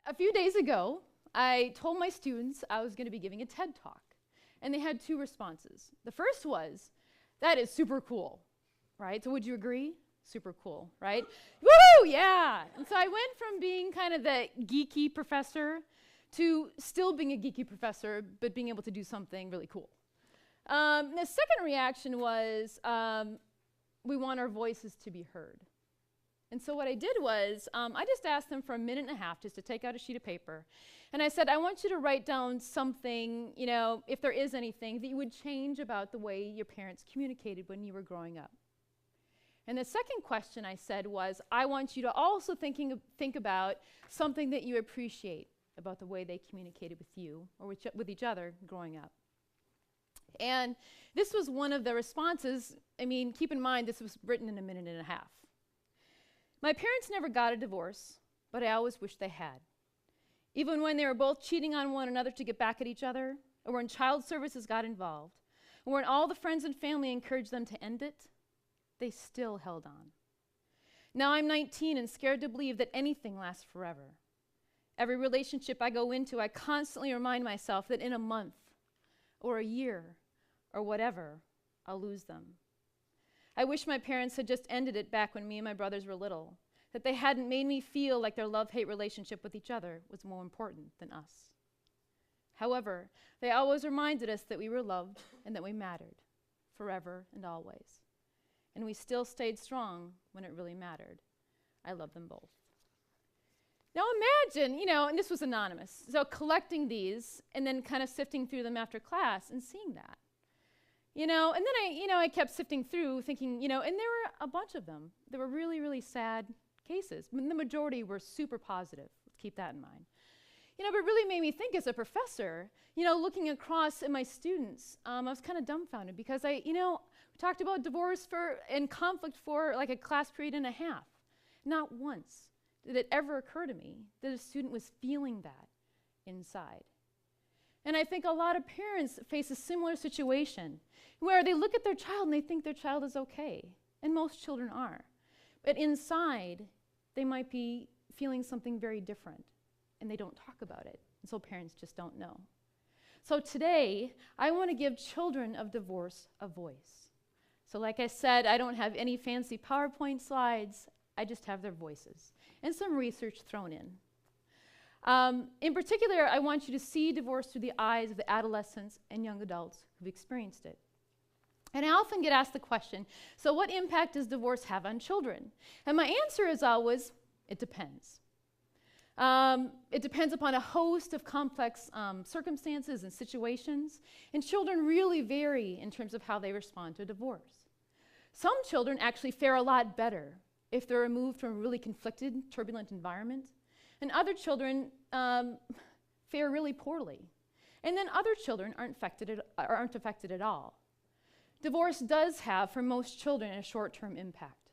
A few days ago, I told my students I was going to be giving a TED Talk, and they had two responses. The first was, that is super cool, right? So would you agree? Super cool, right? Woo, yeah! And so I went from being kind of the geeky professor to still being a geeky professor, but being able to do something really cool. The second reaction was, we want our voices to be heard. And so what I did was, I just asked them for a minute and a half just to take out a sheet of paper. And I said, I want you to write down something, you know, if there is anything that you would change about the way your parents communicated when you were growing up. And the second question I said was, I want you to also think about something that you appreciate about the way they communicated with you or with each other growing up. And this was one of the responses. I mean, keep in mind, this was written in a minute and a half. My parents never got a divorce, but I always wished they had. Even when they were both cheating on one another to get back at each other, or when child services got involved, or when all the friends and family encouraged them to end it, they still held on. Now I'm 19 and scared to believe that anything lasts forever. Every relationship I go into, I constantly remind myself that in a month, or a year, or whatever, I'll lose them. I wish my parents had just ended it back when me and my brothers were little, that they hadn't made me feel like their love-hate relationship with each other was more important than us. However, they always reminded us that we were loved and that we mattered, forever and always. And we still stayed strong when it really mattered. I love them both. Now imagine, you know, and this was anonymous, so collecting these and then kind of sifting through them after class and seeing that. You know, and then I kept sifting through thinking, you know, and there were a bunch of them. There were really, really sad cases. The majority were super positive. Let's keep that in mind. You know, but it really made me think as a professor, you know, looking across at my students, I was kind of dumbfounded because we talked about divorce and conflict for like a class period and a half. Not once did it ever occur to me that a student was feeling that inside. And I think a lot of parents face a similar situation where they look at their child and they think their child is okay. And most children are. But inside, they might be feeling something very different. And they don't talk about it. And so parents just don't know. So today, I want to give children of divorce a voice. So like I said, I don't have any fancy PowerPoint slides. I just have their voices. And some research thrown in. In particular, I want you to see divorce through the eyes of the adolescents and young adults who've experienced it. And I often get asked the question, so what impact does divorce have on children? And my answer is always, it depends. It depends upon a host of complex circumstances and situations, and children really vary in terms of how they respond to divorce. Some children actually fare a lot better if they're removed from a really conflicted, turbulent environment. And other children fare really poorly. And then other children aren't affected at all. Divorce does have, for most children, a short-term impact.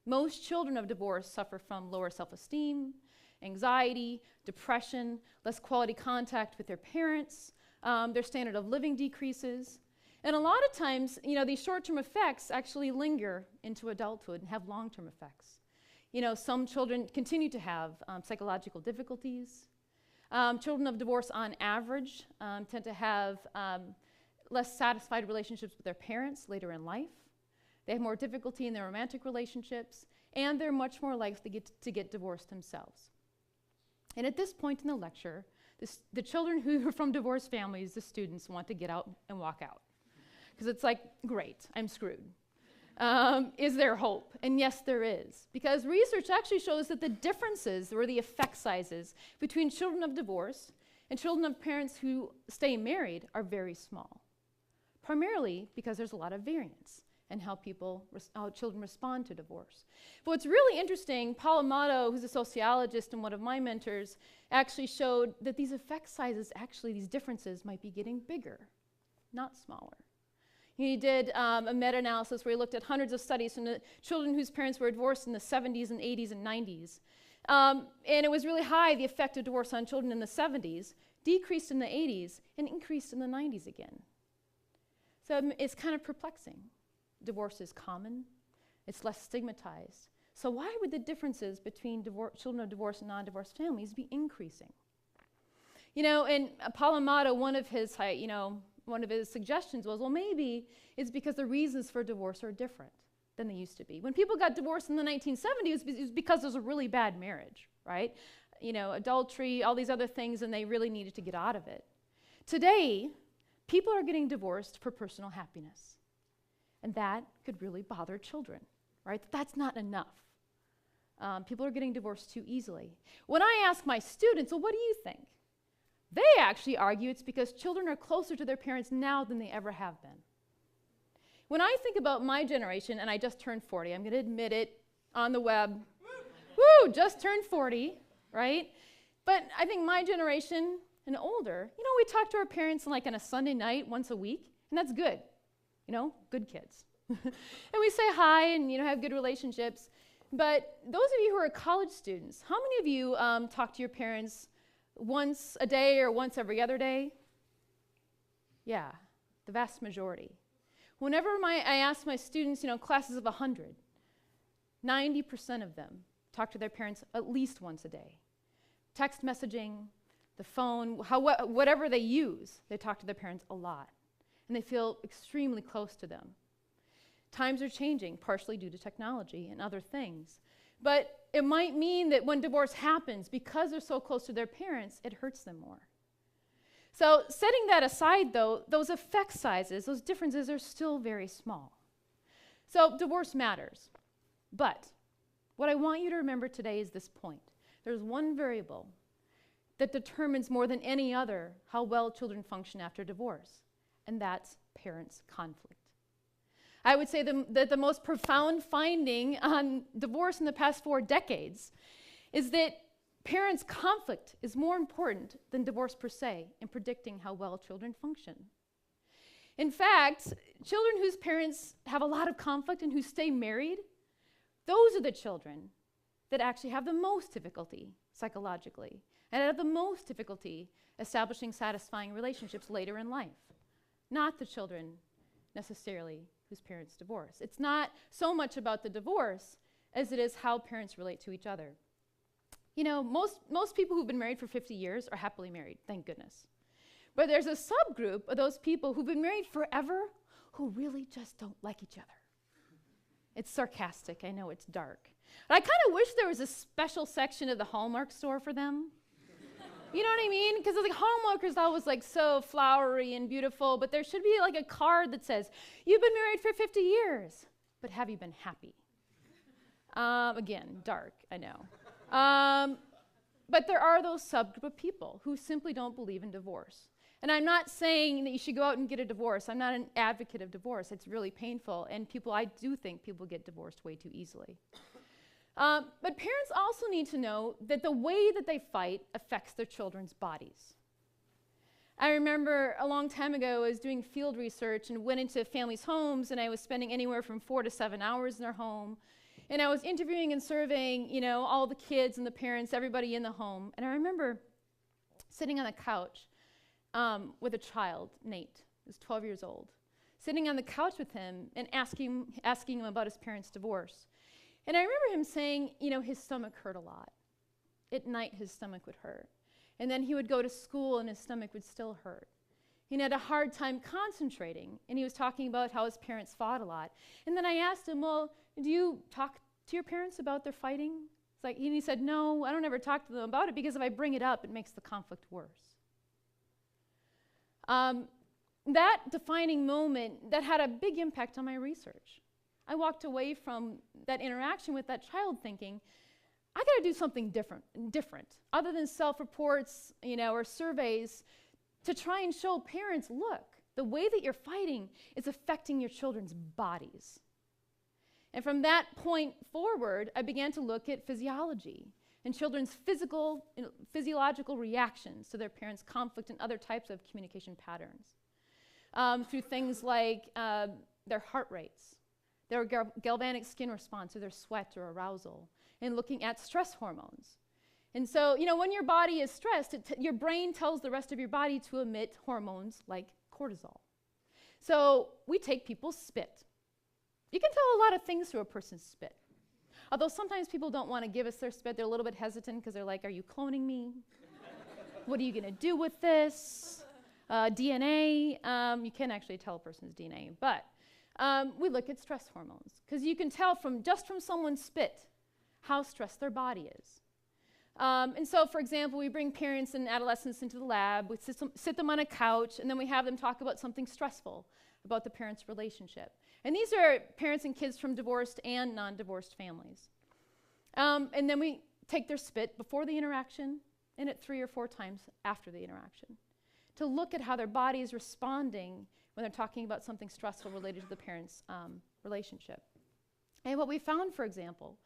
Most children of divorce suffer from lower self-esteem, anxiety, depression, less quality contact with their parents, their standard of living decreases. And a lot of times, you know, these short-term effects actually linger into adulthood and have long-term effects. You know, some children continue to have psychological difficulties. Children of divorce, on average, tend to have less satisfied relationships with their parents later in life. They have more difficulty in their romantic relationships, and they're much more likely to get divorced themselves. And at this point in the lecture, the children who are from divorced families, the students, want to get out and walk out. Because it's like, great, I'm screwed. Is there hope? And yes, there is. Because research actually shows that the differences, or the effect sizes, between children of divorce and children of parents who stay married are very small. Primarily because there's a lot of variance in how children respond to divorce. But what's really interesting, Paul Amato, who's a sociologist and one of my mentors, actually showed that these effect sizes, actually these differences, might be getting bigger, not smaller. He did a meta-analysis where he looked at hundreds of studies from the children whose parents were divorced in the 70s and 80s and 90s. And it was really high, the effect of divorce on children in the 70s, decreased in the 80s, and increased in the 90s again. So it's kind of perplexing. Divorce is common. It's less stigmatized. So why would the differences between children of divorced and non-divorced families be increasing? And Paul Amato, one of his suggestions was, well, maybe it's because the reasons for divorce are different than they used to be. When people got divorced in the 1970s, it was because there was a really bad marriage, right? Adultery, all these other things, and they really needed to get out of it. Today, people are getting divorced for personal happiness. And that could really bother children, right? That's not enough. People are getting divorced too easily. When I ask my students, well, what do you think? They actually argue it's because children are closer to their parents now than they ever have been. When I think about my generation, and I just turned 40, I'm going to admit it on the web. Woo, just turned 40, right? But I think my generation and older, we talk to our parents like on a Sunday night once a week, and that's good. Good kids. And we say hi and, have good relationships. But those of you who are college students, how many of you talk to your parents once a day or once every other day? Yeah, the vast majority. Whenever I ask my students, classes of 100, 90% of them talk to their parents at least once a day. Text messaging, the phone, whatever they use, they talk to their parents a lot. And they feel extremely close to them. Times are changing, partially due to technology and other things. But it might mean that when divorce happens, because they're so close to their parents, it hurts them more. So setting that aside, though, those effect sizes, those differences are still very small. So divorce matters. But what I want you to remember today is this point. There's one variable that determines more than any other how well children function after divorce, and that's parents' conflict. I would say that the most profound finding on divorce in the past 4 decades is that parents' conflict is more important than divorce per se in predicting how well children function. In fact, children whose parents have a lot of conflict and who stay married, those are the children that actually have the most difficulty psychologically and have the most difficulty establishing satisfying relationships later in life, not the children necessarily whose parents divorce. It's not so much about the divorce as it is how parents relate to each other. Most people who've been married for 50 years are happily married, thank goodness. But there's a subgroup of those people who've been married forever who really just don't like each other. It's sarcastic, I know it's dark. But I kind of wish there was a special section of the Hallmark store for them. You know what I mean? Because the Hallmark is always so flowery and beautiful, but there should be a card that says, you've been married for 50 years, but have you been happy? Again, dark, I know. But there are those subgroup of people who simply don't believe in divorce. And I'm not saying that you should go out and get a divorce. I'm not an advocate of divorce. It's really painful, and I do think people get divorced way too easily. But parents also need to know that the way that they fight affects their children's bodies. I remember a long time ago, I was doing field research and went into families' homes, and I was spending anywhere from 4 to 7 hours in their home. And I was interviewing and surveying, all the kids and the parents, everybody in the home. And I remember sitting on the couch with a child, Nate, who's 12 years old, sitting on the couch with him and asking him about his parents' divorce. And I remember him saying, his stomach hurt a lot. At night, his stomach would hurt. And then he would go to school and his stomach would still hurt. He had a hard time concentrating, and he was talking about how his parents fought a lot. And then I asked him, well, do you talk to your parents about their fighting? And he said, no, I don't ever talk to them about it because if I bring it up, it makes the conflict worse. That defining moment, that had a big impact on my research. I walked away from that interaction with that child thinking, I got to do something different, other than self-reports, or surveys, to try and show parents, look, the way that you're fighting is affecting your children's bodies. And from that point forward, I began to look at physiology and children's physiological reactions to their parents' conflict and other types of communication patterns, through things like their heart rates, their galvanic skin response, or their sweat or arousal, and looking at stress hormones. And so, when your body is stressed, your brain tells the rest of your body to emit hormones like cortisol. So we take people's spit. You can tell a lot of things through a person's spit. Although sometimes people don't want to give us their spit. They're a little bit hesitant because they're like, are you cloning me? What are you going to do with this? DNA. You can't actually tell a person's DNA. But we look at stress hormones because you can tell just from someone's spit how stressed their body is. And so, for example, we bring parents and adolescents into the lab, we sit them on a couch, and then we have them talk about something stressful about the parents' relationship. And these are parents and kids from divorced and non-divorced families. And then we take their spit before the interaction and at 3 or 4 times after the interaction to look at how their body is responding when they're talking about something stressful related to the parents' relationship. And what we found, for example,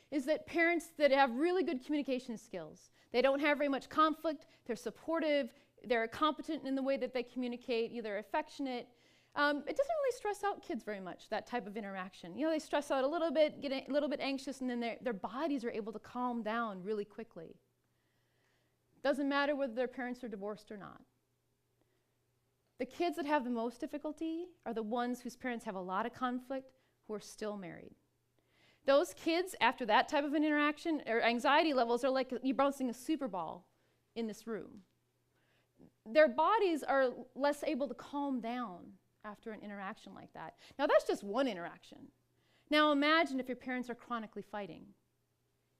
is that parents that have really good communication skills, they don't have very much conflict, they're supportive, they're competent in the way that they communicate, they're affectionate. It doesn't really stress out kids very much, that type of interaction. They stress out a little bit, get a little bit anxious, and then their bodies are able to calm down really quickly. Doesn't matter whether their parents are divorced or not. The kids that have the most difficulty are the ones whose parents have a lot of conflict who are still married. Those kids, after that type of an interaction, or anxiety levels are like you bouncing a super ball in this room. Their bodies are less able to calm down after an interaction like that. Now, that's just one interaction. Now, imagine if your parents are chronically fighting,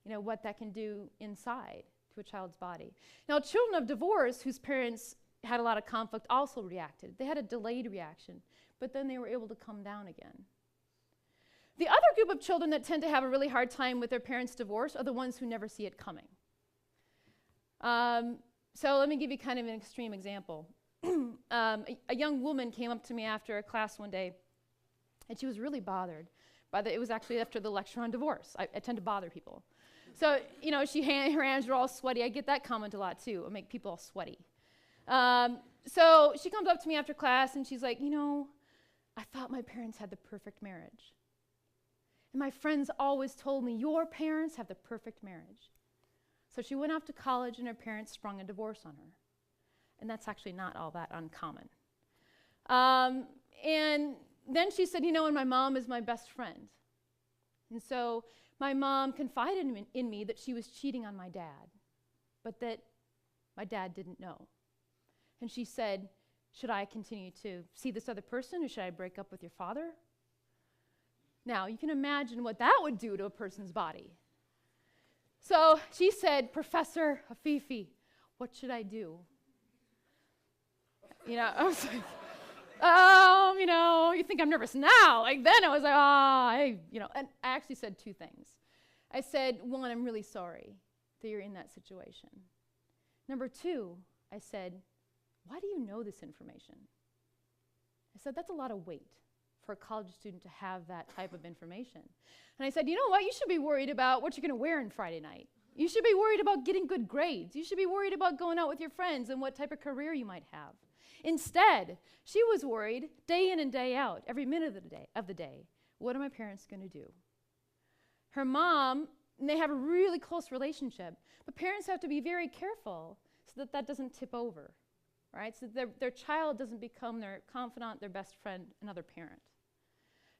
what that can do inside to a child's body. Now, children of divorce whose parents had a lot of conflict also reacted. They had a delayed reaction, but then they were able to come down again. The other group of children that tend to have a really hard time with their parents' divorce are the ones who never see it coming. So let me give you kind of an extreme example. A young woman came up to me after a class one day, and she was really bothered by it was actually after the lecture on divorce. I tend to bother people. So, her hands are all sweaty. I get that comment a lot, too. I make people all sweaty. So she comes up to me after class, and she's like, I thought my parents had the perfect marriage. And my friends always told me, your parents have the perfect marriage. So she went off to college, and her parents sprung a divorce on her. And that's actually not all that uncommon. And then she said, and my mom is my best friend. And so my mom confided in me that she was cheating on my dad, but that my dad didn't know. And she said, should I continue to see this other person, or should I break up with your father? Now, you can imagine what that would do to a person's body. So she said, Professor Afifi, what should I do? I was like, you think I'm nervous now? Like then I was like, and I actually said 2 things. I said, 1, I'm really sorry that you're in that situation. Number 2, I said, why do you know this information? I said, that's a lot of weight for a college student to have that type of information. And I said, you know what? You should be worried about what you're going to wear on Friday night. You should be worried about getting good grades. You should be worried about going out with your friends and what type of career you might have. Instead, she was worried day in and day out, every minute of the day, what are my parents going to do? Her mom, and they have a really close relationship, but parents have to be very careful so that doesn't tip over, right? So that their child doesn't become their confidant, their best friend, another parent.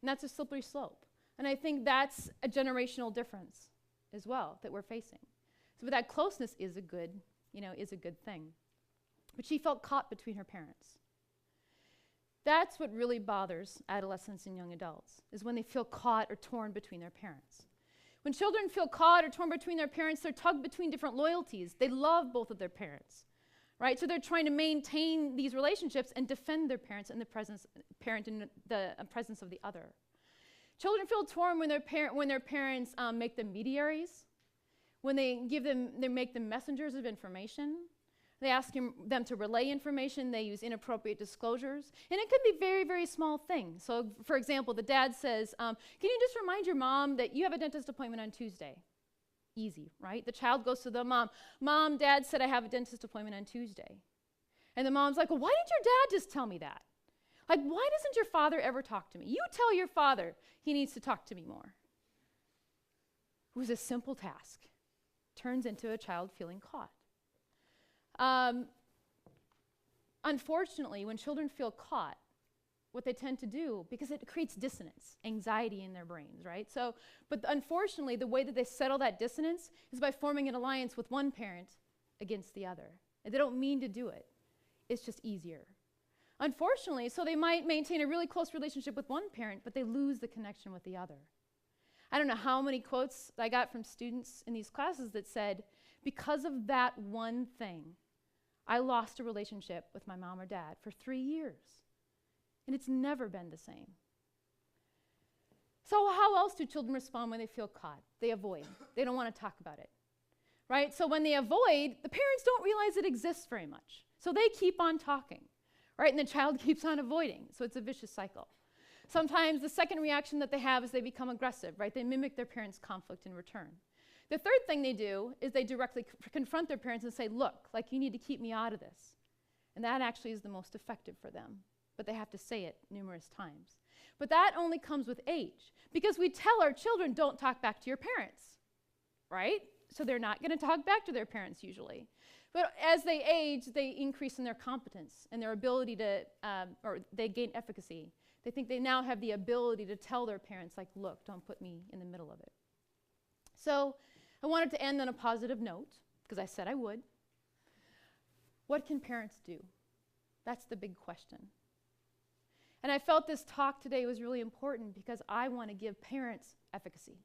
And that's a slippery slope. And I think that's a generational difference as well that we're facing. So that closeness is a good thing. But she felt caught between her parents. That's what really bothers adolescents and young adults, is when they feel caught or torn between their parents. When children feel caught or torn between their parents, they're tugged between different loyalties. They love both of their parents, right? So they're trying to maintain these relationships and defend their parents in the presence of the other. Children feel torn when their parents make them mediaries, when they make them messengers of information. They ask them to relay information. They use inappropriate disclosures. And it could be very, very small things. So, for example, the dad says, can you just remind your mom that you have a dentist appointment on Tuesday? Easy, right? The child goes to the mom. Mom, Dad said I have a dentist appointment on Tuesday. And the mom's like, well, why didn't your dad just tell me that? Like, why doesn't your father ever talk to me? You tell your father he needs to talk to me more. It was a simple task. Turns into a child feeling caught. Unfortunately, when children feel caught, what they tend to do, because it creates dissonance, anxiety in their brains, right? So, but unfortunately, the way that they settle that dissonance is by forming an alliance with one parent against the other. And they don't mean to do it. It's just easier. Unfortunately, so they might maintain a really close relationship with one parent, but they lose the connection with the other. I don't know how many quotes I got from students in these classes that said, because of that one thing, I lost a relationship with my mom or dad for 3 years. And it's never been the same. So how else do children respond when they feel caught? They avoid. They don't want to talk about it. Right? So when they avoid, the parents don't realize it exists very much. So they keep on talking. Right? And the child keeps on avoiding. So it's a vicious cycle. Sometimes the second reaction that they have is they become aggressive, right? They mimic their parents' conflict in return. The third thing they do is they directly confront their parents and say, look, like, you need to keep me out of this. And that actually is the most effective for them. But they have to say it numerous times. But that only comes with age, because we tell our children, don't talk back to your parents, right? So they're not going to talk back to their parents usually. But as they age, they increase in their competence and their ability to, or they gain efficacy. They think they now have the ability to tell their parents, like, look, don't put me in the middle of it. So I wanted to end on a positive note, because I said I would. What can parents do? That's the big question. And I felt this talk today was really important because I want to give parents efficacy.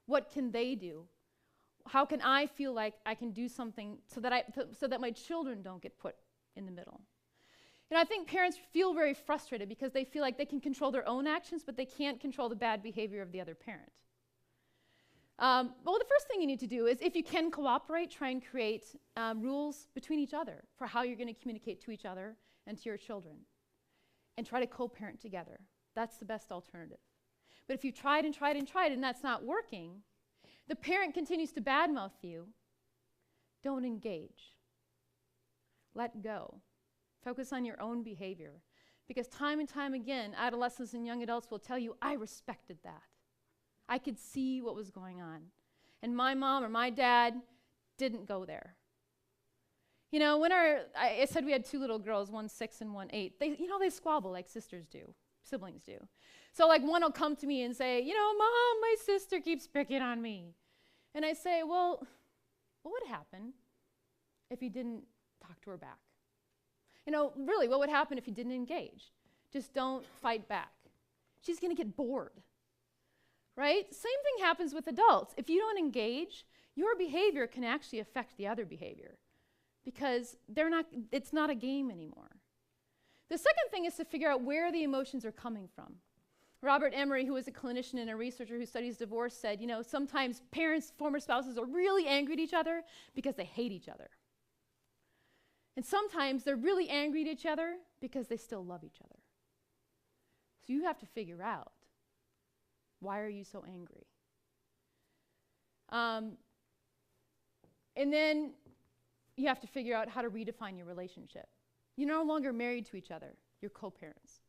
What can they do? How can I feel like I can do something so that my children don't get put in the middle? And I think parents feel very frustrated because they feel like they can control their own actions, but they can't control the bad behavior of the other parent. Well, the first thing you need to do is, if you can cooperate, try and create rules between each other for how you're going to communicate to each other and to your children. And try to co-parent together. That's the best alternative. But if you've tried and tried and tried and that's not working, the parent continues to badmouth you, don't engage. Let go. Focus on your own behavior. Because time and time again, adolescents and young adults will tell you, I respected that. I could see what was going on. And my mom or my dad didn't go there. You know, when I said we had 2 little girls, one 6 and one 8, they squabble like sisters do, siblings do. So like one will come to me and say, Mom, my sister keeps picking on me. And I say, well, what would happen if you didn't talk to her back? Really, what would happen if you didn't engage? Just don't fight back. She's going to get bored, right? Same thing happens with adults. If you don't engage, your behavior can actually affect the other behavior. Because it's not a game anymore. The second thing is to figure out where the emotions are coming from. Robert Emery, who is a clinician and a researcher who studies divorce, said, sometimes parents, former spouses, are really angry at each other because they hate each other. And sometimes they're really angry at each other because they still love each other. So you have to figure out, why are you so angry? And then you have to figure out how to redefine your relationship. You're no longer married to each other. You're co-parents.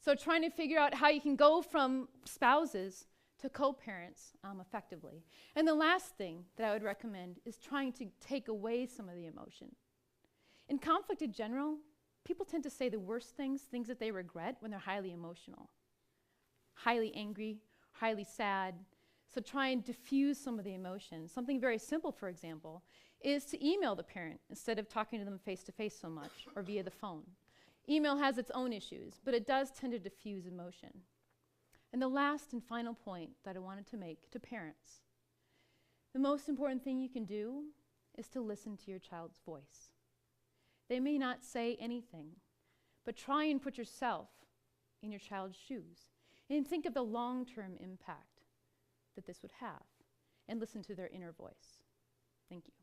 So trying to figure out how you can go from spouses to co-parents effectively. And the last thing that I would recommend is trying to take away some of the emotion. In conflict in general, people tend to say the worst things that they regret, when they're highly emotional. Highly angry, highly sad. So try and diffuse some of the emotions. Something very simple, for example, is to email the parent instead of talking to them face-to-face so much or via the phone. Email has its own issues, but it does tend to diffuse emotion. And the last and final point that I wanted to make to parents, the most important thing you can do is to listen to your child's voice. They may not say anything, but try and put yourself in your child's shoes and think of the long-term impact that this would have, and listen to their inner voice. Thank you.